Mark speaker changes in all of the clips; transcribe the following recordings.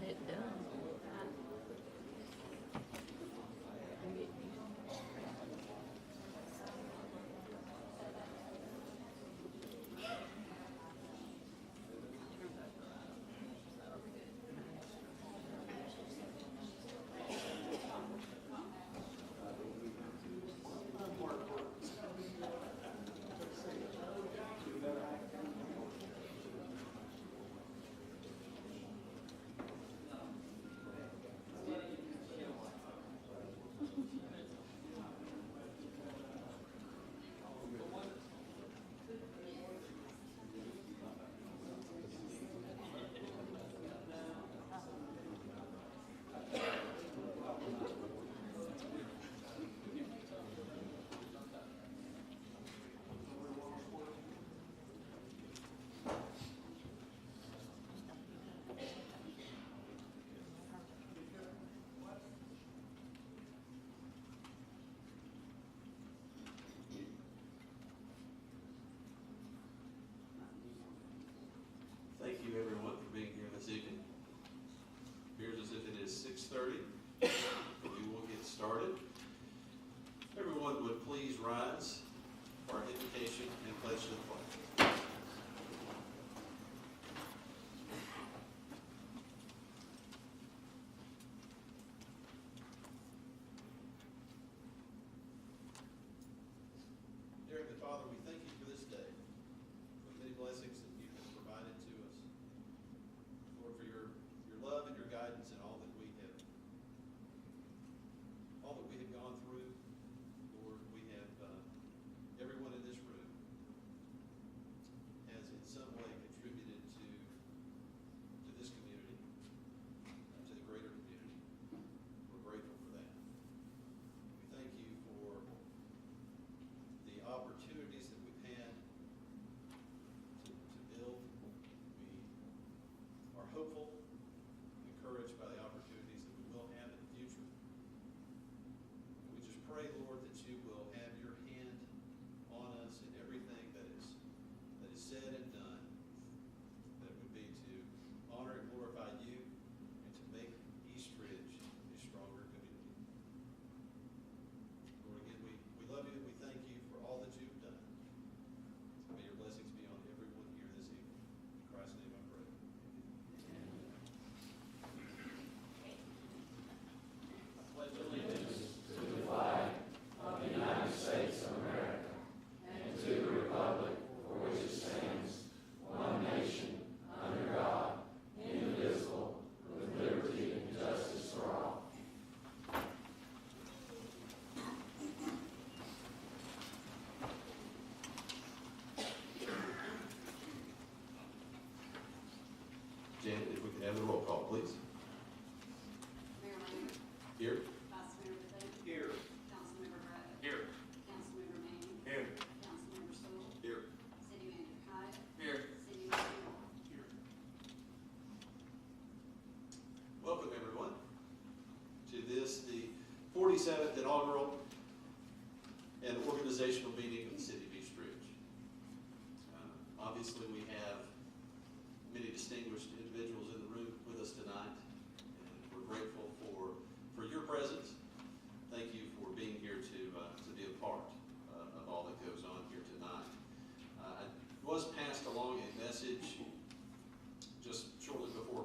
Speaker 1: got it done.
Speaker 2: Thank you, everyone, for being here this evening. Appears as if it is 6:30. We will get started. Everyone would please rise for our invocation and pledge to the flag. Dear Heavenly Father, we thank you for this day, for the many blessings that you have provided to us. Lord, for your love and your guidance in all that we have gone through. Lord, we have everyone in this room has in some way contributed to this community, to the greater community. We're grateful for that. We thank you for the opportunities that we've had to build. We are hopeful, encouraged by the opportunities that we will have in the future. We just pray, Lord, that you will have your hand on us in everything that is said and done, that it would be to honor and glorify you and to make East Ridge a stronger community. Lord, again, we love you and we thank you for all that you've done. May your blessings be on everyone here this evening. In Christ's name I pray. I pledge allegiance
Speaker 3: to the flag of the United States of America and to the republic for which it stands, one nation, under God, indivisible, with liberty and justice for all.
Speaker 2: Janet, if we could have the roll call, please.
Speaker 4: Mayor Lambert.
Speaker 2: Here.
Speaker 4: Vice Mayor Bethany.
Speaker 2: Here.
Speaker 4: Councilmember Bragg.
Speaker 2: Here.
Speaker 4: Councilmember Manning.
Speaker 2: Here.
Speaker 4: Councilmember Sewell.
Speaker 2: Here.
Speaker 4: City Manager Hyde.
Speaker 2: Here.
Speaker 4: City Manager Moore.
Speaker 2: Here. Welcome, everyone, to this, the 47th inaugural and organizational meeting of the City of East Ridge. Obviously, we have many distinguished individuals in the room with us tonight, and we're grateful for your presence. Thank you for being here to be a part of all that goes on here tonight. I was passed along a message just shortly before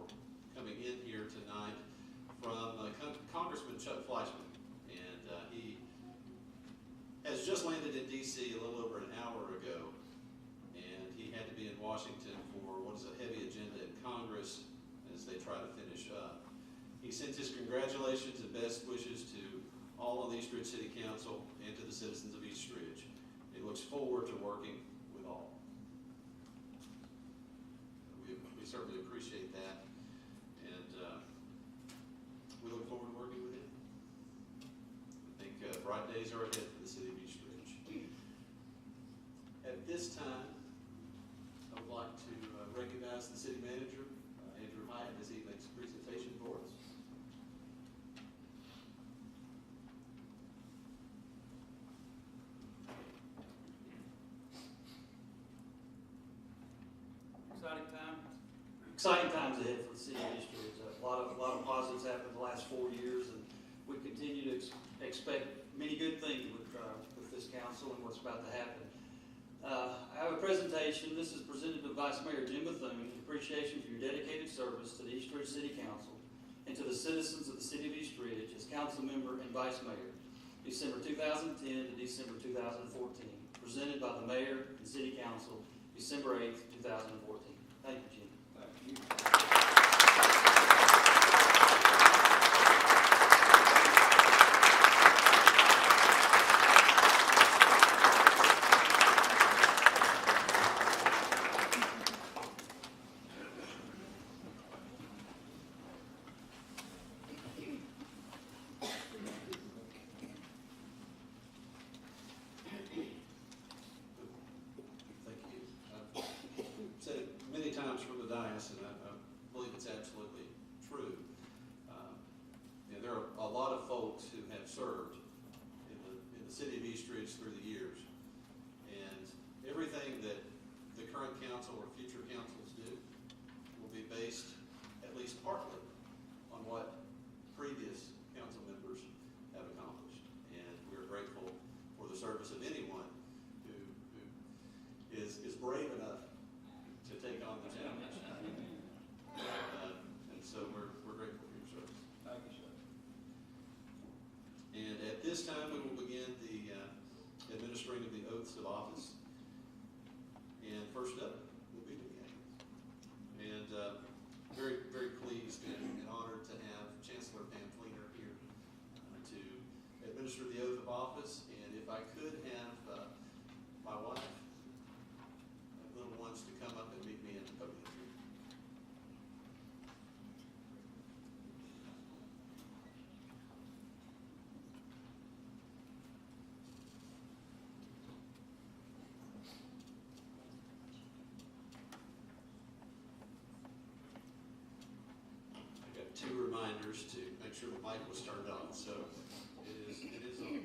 Speaker 2: coming in here tonight from Congressman Chuck Fleischman, and he has just landed in D.C. a little over an hour ago, and he had to be in Washington for what is a heavy agenda in Congress as they try to finish up. He sends his congratulations and best wishes to all on the East Ridge City Council and to the citizens of East Ridge. He looks forward to working with all. We certainly appreciate that, and we look forward to working with him. I think bright days are ahead for the City of East Ridge. At this time, I would like to recognize the City Manager, Andrew Hyatt, as he makes a presentation for us.
Speaker 5: Exciting time.
Speaker 1: exciting times ahead for the city of East Ridge. A lot of positives happened in the last 4 years, and we continue to expect many good things with this council and what's about to happen. I have a presentation. This is presented to Vice Mayor Jim Bethune in appreciation for your dedicated service to the East Ridge City Council and to the citizens of the city of East Ridge as council member and vice mayor, December 2010 to December 2014. Presented by the mayor and city council, December 8th, 2014. Thank you, Jim.
Speaker 3: Thank you.
Speaker 2: Thank you. I've said it many times from the dais, and I believe it's absolutely true. There are a lot of folks who have served in the city of East Ridge through the years, and everything that the current council or future councils do will be based, at least partly, on what previous council members have accomplished. And we're grateful for the service of anyone who is brave enough to take on the challenge. And so we're grateful for your service.
Speaker 3: Thank you, sir.
Speaker 2: And at this time, we will begin the administering of the oaths of office. And first up will be the candidates. And very, very pleased and honored to have Chancellor Pam Fleener here to administer the oath of office. And if I could have my wife and little ones to come up and meet me at the podium. I got 2 reminders to make sure the mic was turned on, so it is on.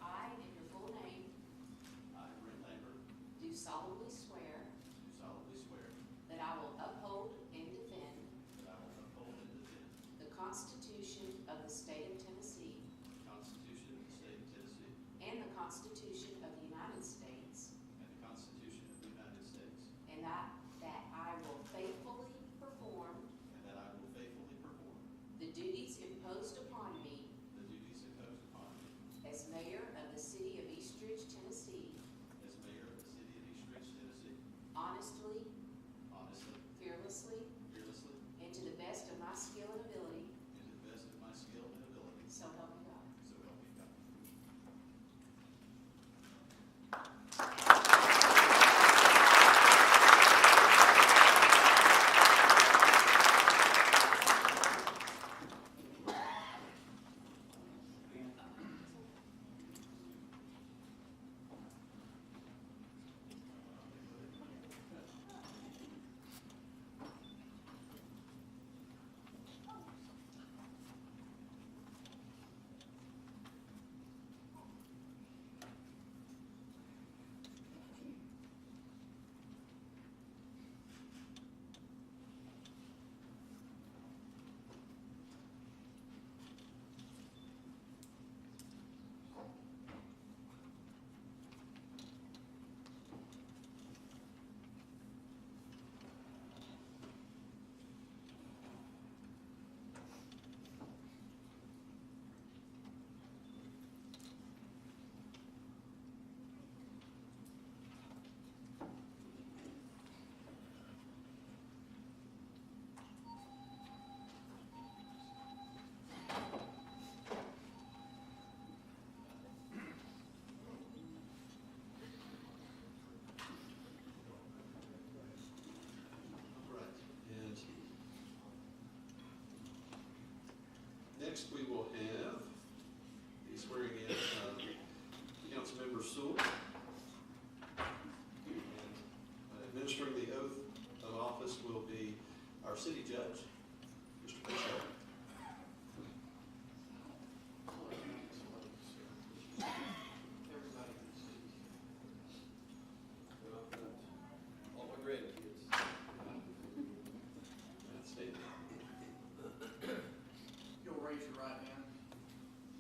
Speaker 4: I, in your full name,
Speaker 2: I, Brent Lambert,
Speaker 4: do solemnly swear
Speaker 2: do solemnly swear
Speaker 4: that I will uphold and defend
Speaker 2: that I will uphold and defend
Speaker 4: the Constitution of the State of Tennessee
Speaker 2: the Constitution of the State of Tennessee
Speaker 4: and the Constitution of the United States,
Speaker 2: and the Constitution of the United States,
Speaker 4: and that I will faithfully perform
Speaker 2: and that I will faithfully perform
Speaker 4: the duties imposed upon me
Speaker 2: the duties imposed upon me
Speaker 4: as mayor of the city of East Ridge, Tennessee,
Speaker 2: as mayor of the city of East Ridge, Tennessee,
Speaker 4: honestly,
Speaker 2: honestly,
Speaker 4: fearlessly,
Speaker 2: fearlessly,
Speaker 4: and to the best of my skill and ability,
Speaker 2: and to the best of my skill and ability,
Speaker 4: so help me God.
Speaker 2: so help me God. Next, we will have the swearing in of Councilmember Sewell. And administering the oath of office will our city judge, Mr. Bishop.
Speaker 1: Everybody can see.
Speaker 2: All my grandkids. Outstanding.
Speaker 5: You'll raise your right hand.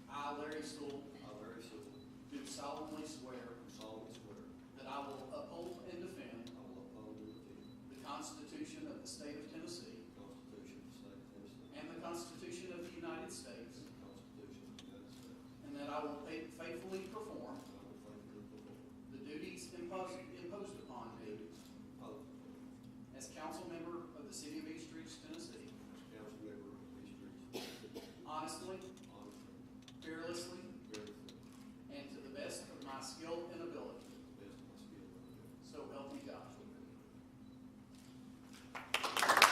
Speaker 5: I, Larry Sewell,
Speaker 2: I, Larry Sewell,
Speaker 5: do solemnly swear
Speaker 2: solemnly swear
Speaker 5: that I will uphold and defend
Speaker 2: I will uphold and defend
Speaker 5: the Constitution of the State of Tennessee
Speaker 2: the Constitution of the State of Tennessee
Speaker 5: and the Constitution of the United States,
Speaker 2: and the Constitution of the United States,
Speaker 5: and that I will faithfully perform
Speaker 2: and I will faithfully perform
Speaker 5: the duties imposed upon me as council member of the City of East Ridge, Tennessee,
Speaker 2: as council member of East Ridge,
Speaker 5: honestly,
Speaker 2: honestly,
Speaker 5: fearlessly,
Speaker 2: fearlessly,
Speaker 5: and to the best of my skill and ability.
Speaker 2: to the best of my skill and ability.
Speaker 5: So help me God.
Speaker 2: So help me God.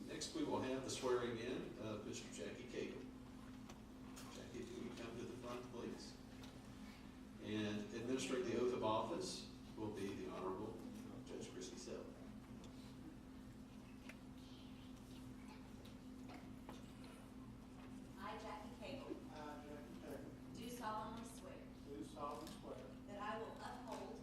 Speaker 2: Next, we will have the swearing in of Mr. Jacky Cagle. Jacky, if you would come to the front, please. And administering the oath of office will be the Honorable Judge Christy Sewell.
Speaker 4: I, Jacky Cagle,
Speaker 5: I, Jacky Cagle,
Speaker 4: do solemnly swear
Speaker 5: do solemnly swear
Speaker 4: that I will uphold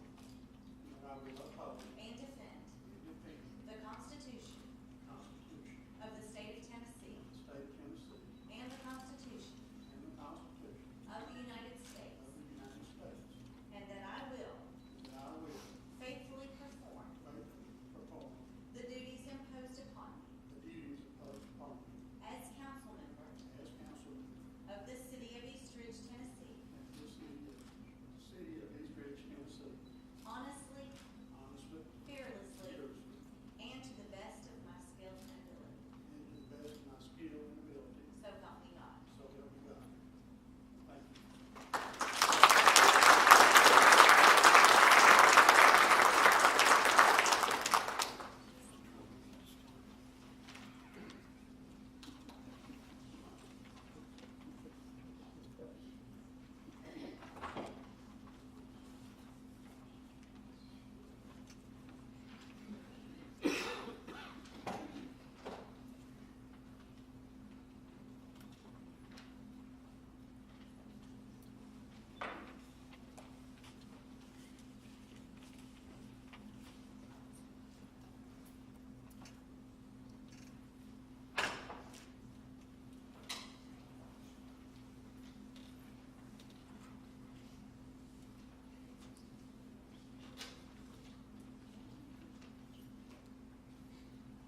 Speaker 5: that I will uphold
Speaker 4: and defend
Speaker 5: and defend
Speaker 4: the Constitution
Speaker 5: the Constitution
Speaker 4: of the State of Tennessee
Speaker 5: of the State of Tennessee
Speaker 4: and the Constitution
Speaker 5: and the Constitution
Speaker 4: of the United States,
Speaker 5: of the United States,
Speaker 4: and that I will
Speaker 5: and that I will
Speaker 4: faithfully perform
Speaker 5: faithfully perform
Speaker 4: the duties imposed upon me
Speaker 5: the duties imposed upon me
Speaker 4: as council member
Speaker 5: as council member
Speaker 4: of the City of East Ridge, Tennessee,
Speaker 5: of the City of East Ridge, Tennessee,
Speaker 4: honestly,
Speaker 5: honestly,
Speaker 4: fearlessly,
Speaker 5: fearlessly,
Speaker 4: and to the best of my skill and ability.
Speaker 5: and to the best of my skill and ability.
Speaker 4: So help me God.
Speaker 5: So help me God. Thank you.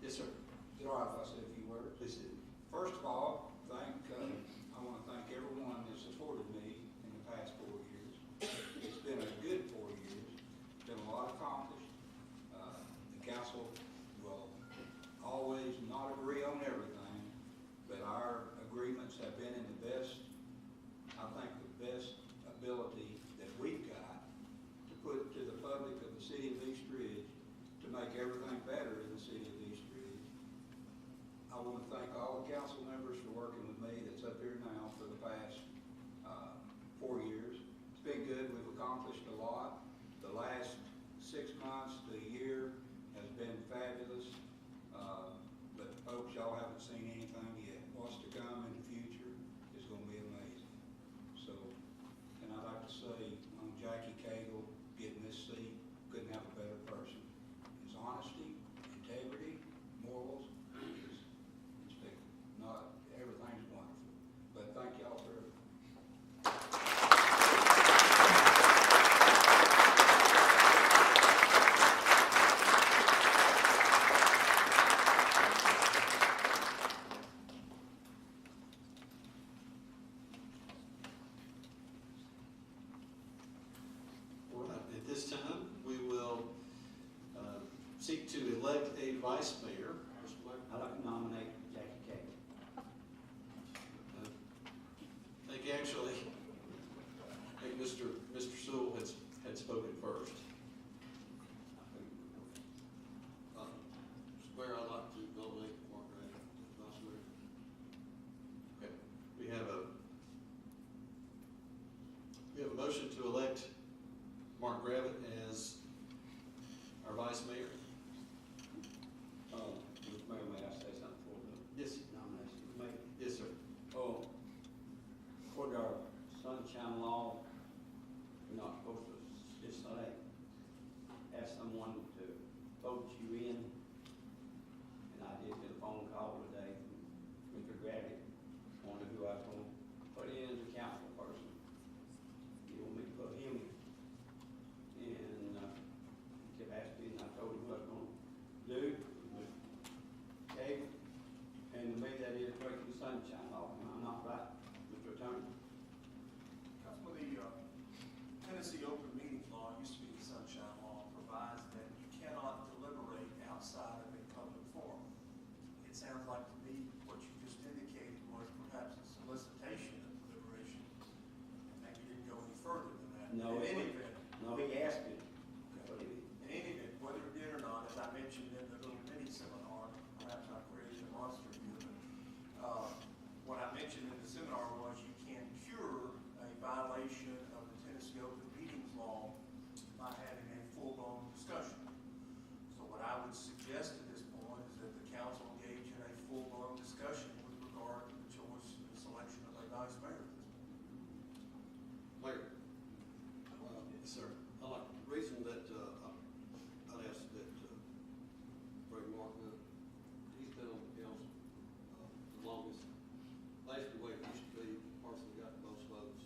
Speaker 2: Yes, sir.
Speaker 6: Is it all right if I say a few words?
Speaker 2: Please do.
Speaker 6: First of all, I want to thank everyone that supported me in the past 4 years. It's been a good 4 years. Been a lot accomplished. The council will always not agree on everything, but our agreements have been in the best, I think, the best ability that we've got to put to the public of the City of East Ridge to make everything better in the City of East Ridge. I want to thank all the council members for working with me that's up here now for the past 4 years. It's been good. We've accomplished a lot. The last 6 months to a year has been fabulous. But folks, y'all haven't seen anything yet. What's to come in the future is going to be amazing. So, and I'd like to say, Jacky Cagle getting this seat, couldn't have a better person. His honesty, integrity, morals, it's been
Speaker 2: vice mayor, Mr. Blair.
Speaker 7: I'd like to nominate Jacky Cagle.
Speaker 2: I think actually, Mr. Sewell had spoken first.
Speaker 3: Mr. Mayor, I'd like to nominate Mark Gray as vice mayor.
Speaker 2: Okay, we have a motion to elect Mark Gravitt as our vice mayor.
Speaker 7: Mr. Mayor, may I say something before the
Speaker 2: Yes.
Speaker 7: nomination is made?
Speaker 2: Yes, sir.
Speaker 7: Oh, according to our sunshine law, you're not supposed to just say, ask someone to vote you in. And I did get a phone call today from Mr. Gravitt, wondering who I was going to put in as a council person. He wanted me to put him in. And he kept asking me, and I told him what I was going to do. Okay, and to me, that is breaking the sunshine law. Am I not right, Mr. Attorney?
Speaker 8: Councilman, the Tennessee Open Meetings Law, used to be the Sunshine Law, provides that you cannot deliberate outside of a public forum. It sounds like to me what you just indicated was perhaps a solicitation of deliberation. Maybe you didn't go any further than that.
Speaker 7: No,
Speaker 8: In any event,
Speaker 7: no, he asked me.
Speaker 8: in any event, whether it did or not, as I mentioned in the little mini seminar, perhaps I created a monster here, but what I mentioned in the seminar was you can cure a violation of the Tennessee Open Meetings Law by having a full-blown discussion. So what I would suggest at this point is that the council engage in a full-blown discussion with regard to the choice and the selection of a vice mayor at this point.
Speaker 3: Mayor,
Speaker 2: Yes, sir.
Speaker 3: I like the reason that, I'd ask that, Brent Lambert, he's been on the council, the longest. Basically, the way it used to be, the person that got the most votes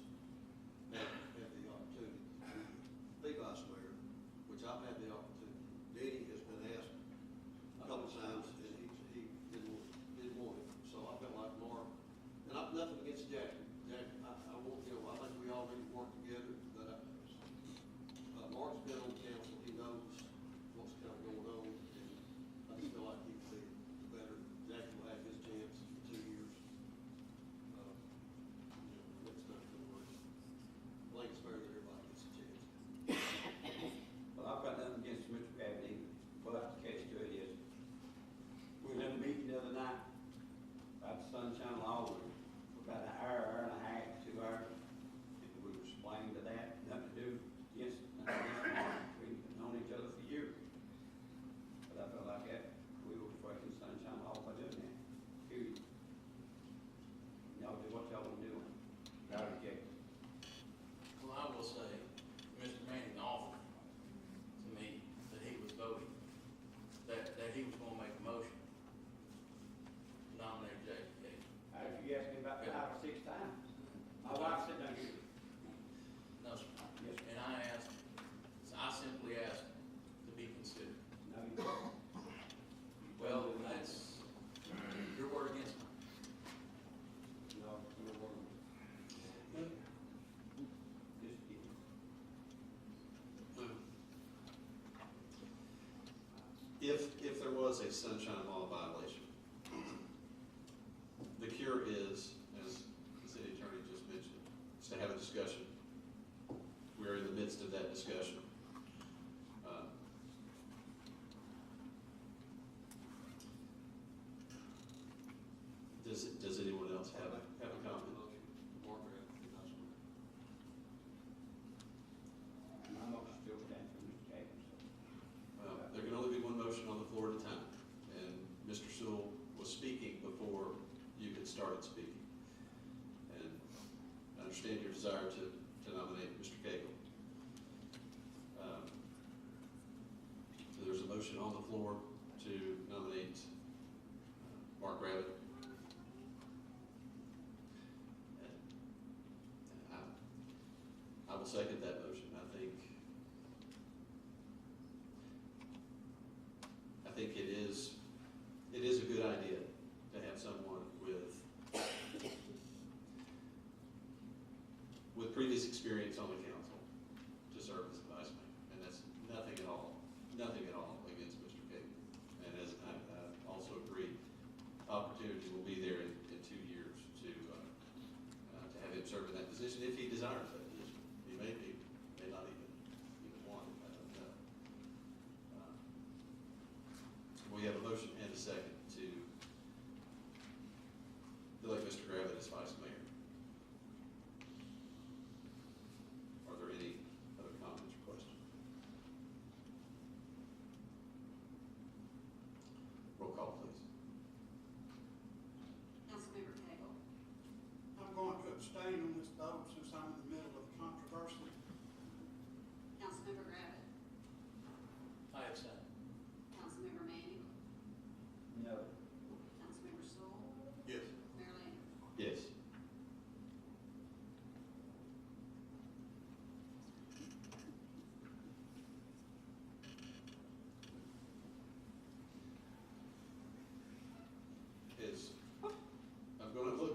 Speaker 3: had the opportunity to be vice mayor, which I've had the opportunity. Denny has been asked a couple of times, and he didn't want it. So I felt like Mark, and I've nothing against Jacky. Jacky, I want, you know, I think we all need to work together, but Mark's been on council, he knows what's kind of going on, and I just feel like he could be better. Jacky will have his chance for 2 years. Next time, I think it's fair that everybody gets a chance.
Speaker 7: Well, I've got nothing against Mr. Gravitt either, but the catch to it is, we were in a meeting the other night about the sunshine law, for about an hour and a half, 2 hours. And we were explaining to that, nothing to do against Mark. We've known each other for years. But I felt like that, we were breaking the sunshine law by doing that, period. Y'all do what y'all want to do, y'all reject it.
Speaker 9: Well, I will say, Mr. Manning offered to me that he was voting, that he was gonna make a motion to nominate Jacky Cagle.
Speaker 7: After you asked me about 5 or 6 times, my wife said, no, you.
Speaker 9: No, sir.
Speaker 7: Yes,
Speaker 9: And I simply asked to be considered.
Speaker 7: no, you don't.
Speaker 9: Well, that's your word against mine.
Speaker 7: No, you're wrong. Just kidding.
Speaker 2: If there was a sunshine law violation, the cure is, as the city attorney just mentioned, is to have a discussion. We're in the midst of that discussion. Does anyone else have a comment?
Speaker 3: Mark Gray, vice mayor.
Speaker 7: My motion still stands for Mr. Cagle, so.
Speaker 2: Well, there can only be one motion on the floor at a time, and Mr. Sewell was speaking before you had started speaking. And I understand your desire to nominate Mr. Cagle. So there's a motion on the floor to nominate Mark Rabbit. And I will second that motion. I think it is a good idea to have someone with previous experience on the council to serve as a vice mayor, and that's nothing at all against Mr. Cagle. And as I'm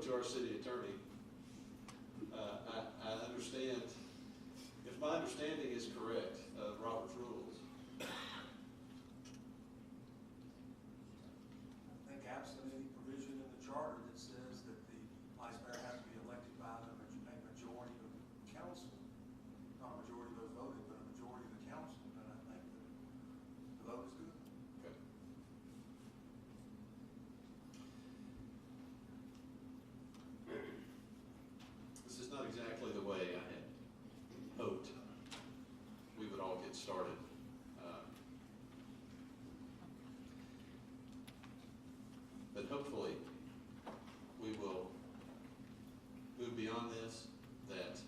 Speaker 2: to our city attorney. I understand, if my understanding is correct of Robert's rules,
Speaker 8: I think absent any provision in the charter that says that the vice mayor has to be elected by a majority of the council, not a majority of those voting, but a majority of the council, then I think that the vote is good.
Speaker 2: okay. This is not exactly the way I had hoped we would all get started. But hopefully, we will move beyond this, that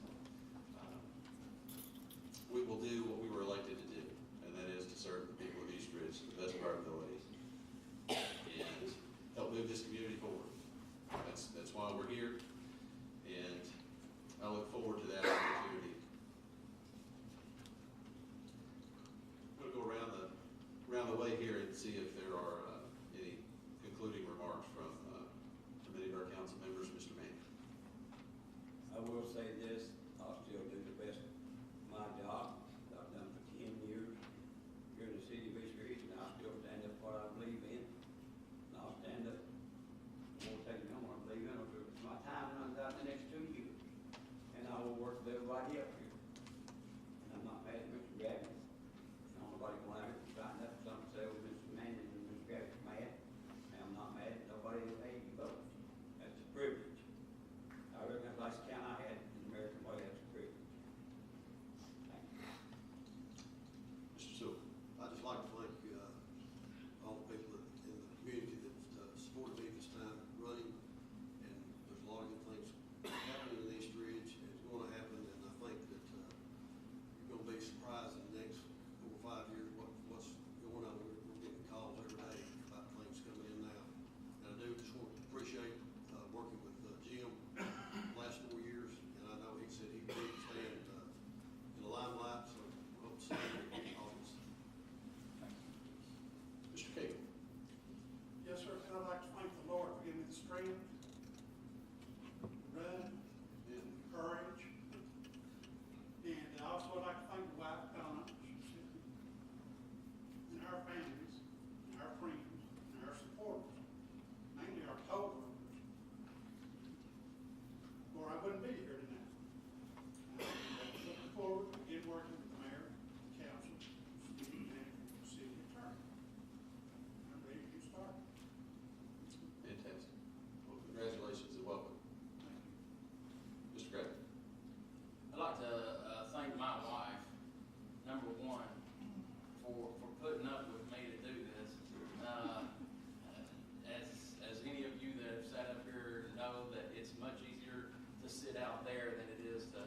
Speaker 2: we will do what we were elected to do, and that is to serve the people of East Ridge to the best of our abilities and help move this community forward. That's why we're here, and I look forward to that opportunity. I'm going to go around the way here and see if there are any concluding remarks from any of our council members. Mr. Manning.
Speaker 7: I will say this, I'll still do the best of my job that I've done for 10 years here in the city of East Ridge, and I'll still stand up for what I believe in. And I'll stand up, I won't tell you no more, I believe in, until my time runs out the next 2 years. And I will work with everybody up here. And I'm not mad at Mr. Jacky. Nobody going out here trying up something, say, well, Mr. Manning and Mr. Jacky's mad. And I'm not mad at nobody that made me vote. That's a privilege. I reckon that's the kind I had in the American way, that's a privilege. Thank you.
Speaker 2: Mr. Sewell.
Speaker 10: I'd just like to thank all the people in the community that supported me this time running, and there's a lot of good things happening in East Ridge, and it's going to happen, and I think that you're going to be surprised in the next 4 or 5 years what's going on. We're getting calls every day about things coming in now, and I do just want to appreciate working with Jim the last 4 years, and I know he said he would stay in the limelight, so we hope to see him in August.
Speaker 2: Mr. Cagle.
Speaker 11: Yes, sir, and I'd like to thank the Lord for giving me the strength, run, and courage. And I also would like to thank the wife, Donna, and our families, and our friends, and our supporters, mainly our co-workers. Or I wouldn't be here tonight. I'm looking forward to get working with the mayor, the council, city manager, and city attorney. I'm ready to get started.
Speaker 2: Fantastic. Well, congratulations and welcome.
Speaker 11: Thank you.
Speaker 2: Mr. Gray.
Speaker 9: I'd like to thank my wife, number one, for putting up with me to do this. As any of you that have sat up here know, that it's much easier to sit out there than it is to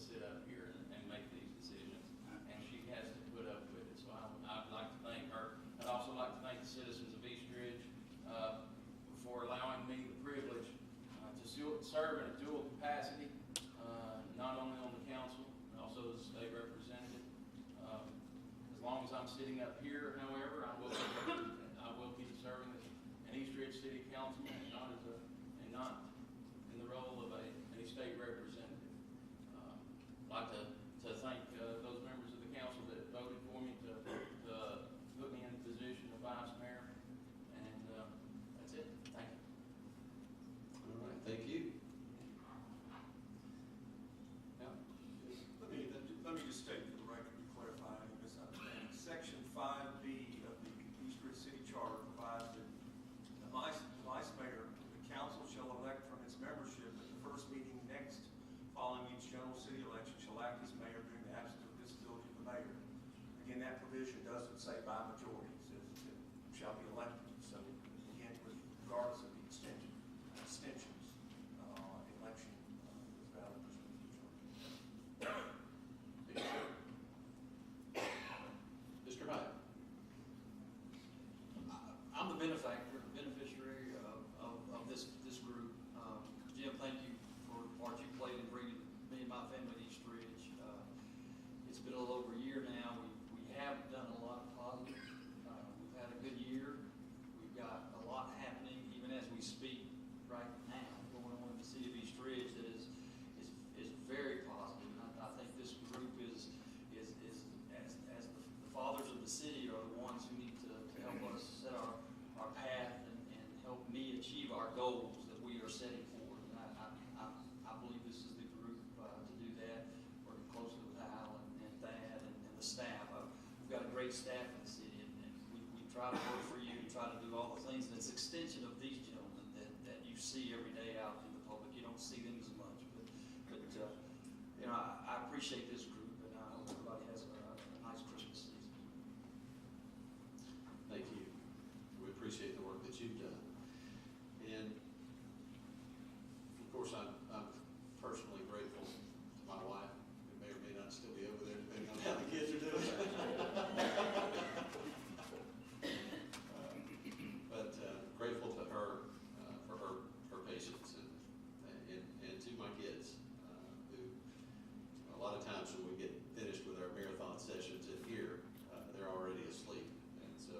Speaker 9: sit up here and make these decisions. And she has to put up with it, so I'd like to thank her. I'd also like to thank the citizens of East Ridge for allowing me the privilege to serve in a dual capacity, not only on the council, but also as a state representative. As long as I'm sitting up here, however, I will keep serving as an East Ridge City Councilman, and not in the role of a state representative. I'd like to thank those members of the council that voted for me to put me in the position of vice mayor, and that's it. Thank you.
Speaker 2: All right, thank you. Now,
Speaker 8: Let me just state for the record to clarify any misunderstanding. Section 5B of the East Ridge City Charter provides that the vice mayor, the council shall elect from its membership at the first meeting next following each general city election shall act as mayor during the absence of disability of the mayor. Again, that provision doesn't say by majority, it says it shall be elected. So again, regardless of the extensions, election is valid pursuant to the charter.
Speaker 2: Mr. Hyde.
Speaker 1: I'm the beneficiary of this group. Jim, thank you for the part you played in bringing me and my family to East Ridge. It's been a little over a year now. We have done a lot of positive. We've had a good year. We've got a lot happening even as we speak right now. achieve our goals that we are setting forward. And I believe this is the group to do that, working closely with Al and Thad and the staff. We've got a great staff in the city, and we try to work for you, try to do all the things, and it's an extension of these gentlemen that you see every day out in the public. You don't see them as much, but you know, I appreciate this group, and I hope everybody has a nice Christmas season.
Speaker 2: Thank you. We appreciate the work that you've done. And of course, I'm personally grateful to my wife, who may or may not still be over there, depending on how the kids are doing. But grateful to her for her patience and to my kids, who a lot of times when we get finished with our marathon sessions in here, they're already asleep. And so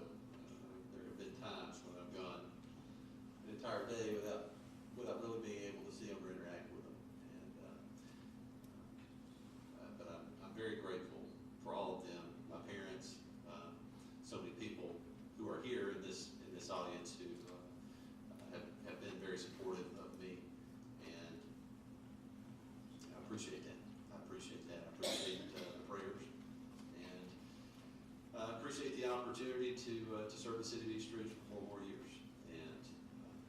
Speaker 2: there have been times when I've gone an entire day without really being able to see them or interact with them. And but I'm very grateful for all of them, my parents, so many people who are here in this audience who have been very supportive of me, and I appreciate that. I appreciate the prayers, and I appreciate the opportunity to serve the city of East Ridge for 4 more years, and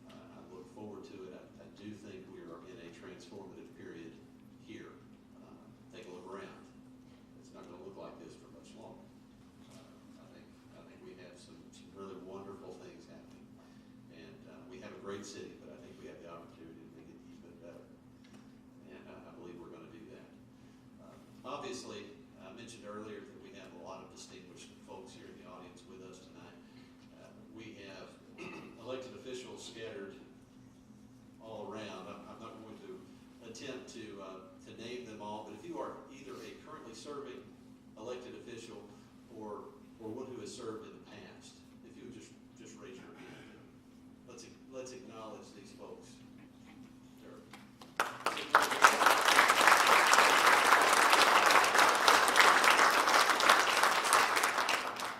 Speaker 2: I look forward to it. I do think we are in a transformative period here. Take a look around. It's not going to look like this for much longer. I think we have some really wonderful things happening, and we have a great city, but I think we have the opportunity to make it even better, and I believe we're going to do that. Obviously, I mentioned earlier that we have a lot of distinguished folks here in the audience with us tonight. We have elected officials scattered all around. I'm not going to attempt to name them all, but if you are either a currently serving elected official or one who has served in the past, if you would just raise your hand. Let's acknowledge these folks.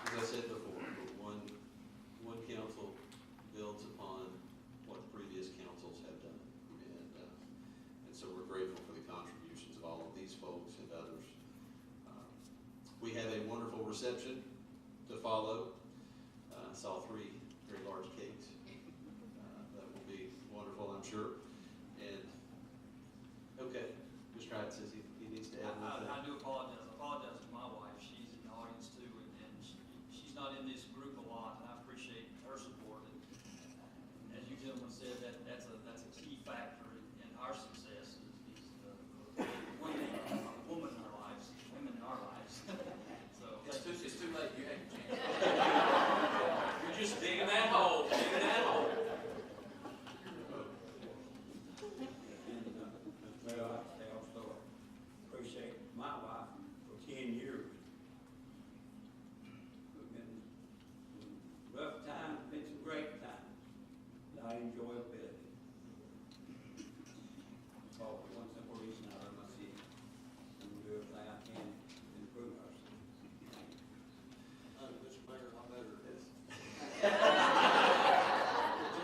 Speaker 2: As I said before, one council builds upon what previous councils have done, and so we're grateful for the contributions of all of these folks and others. We have a wonderful reception to follow. I saw 3 very large cakes. That will be wonderful, I'm sure. And okay, Mr. Hyde says he needs to add one thing.
Speaker 1: I do apologize. I apologize to my wife. She's in the audience too, and she's not in this group a lot, and I appreciate her support. And as you gentlemen said, that's a key factor in our success is women in our lives. So
Speaker 9: It's too late, you had your chance. You're just digging that hole, digging that hole.
Speaker 7: And, well, I also appreciate my wife for 10 years. It's been some rough times, been some great times, but I enjoy it bit. For one simple reason, I love my city, and do everything I can to improve our city.
Speaker 10: Mr. Mayor, I better this.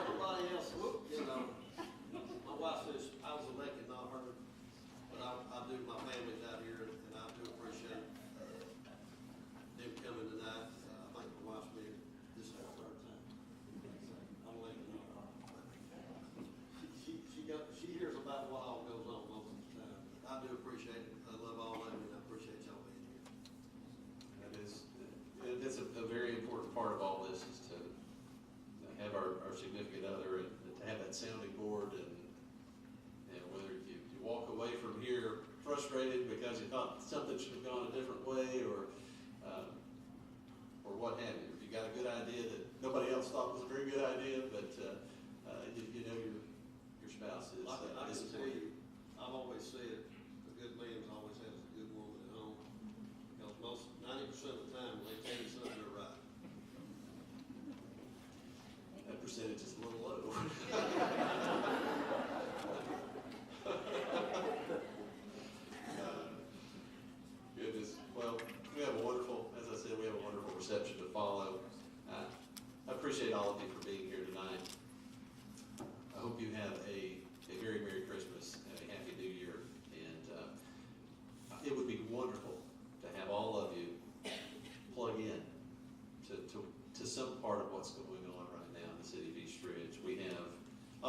Speaker 10: Everybody else, you know, my wife says I was elected, not her, but I do, my family's out here, and I do appreciate them coming tonight. I think my wife's been, this is her 3rd time. I'm elected, not her. She hears about what all goes on most of the time. I do appreciate it. I love all of you, and I appreciate y'all being here.
Speaker 2: That's a very important part of all this is to have our significant other and to have that sounding board, and whether you walk away from here frustrated because you thought something should have gone a different way or what have you. If you got a good idea that nobody else thought was a very good idea, but you know your spouse is.
Speaker 10: I can tell you, I've always said a good man always has a good woman at home, because 90% of the time when they tell you something, they're right.
Speaker 2: That percentage is a little low. Goodness. Well, we have a wonderful, as I said, we have a wonderful reception to follow. I appreciate all of you for being here tonight.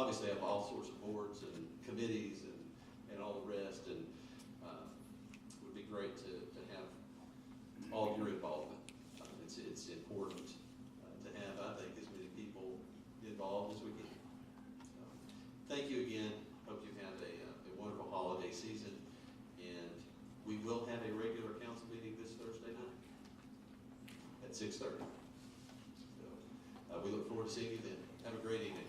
Speaker 2: obviously have all sorts of boards and committees and all the rest, and it would be great to have all of your involvement. It's important to have, I think, as many people involved as we can. Thank you again. Hope you've had a wonderful holiday season, and we will have a regular council meeting this Thursday night at 6:30. So we look forward to seeing you then. Have a great evening.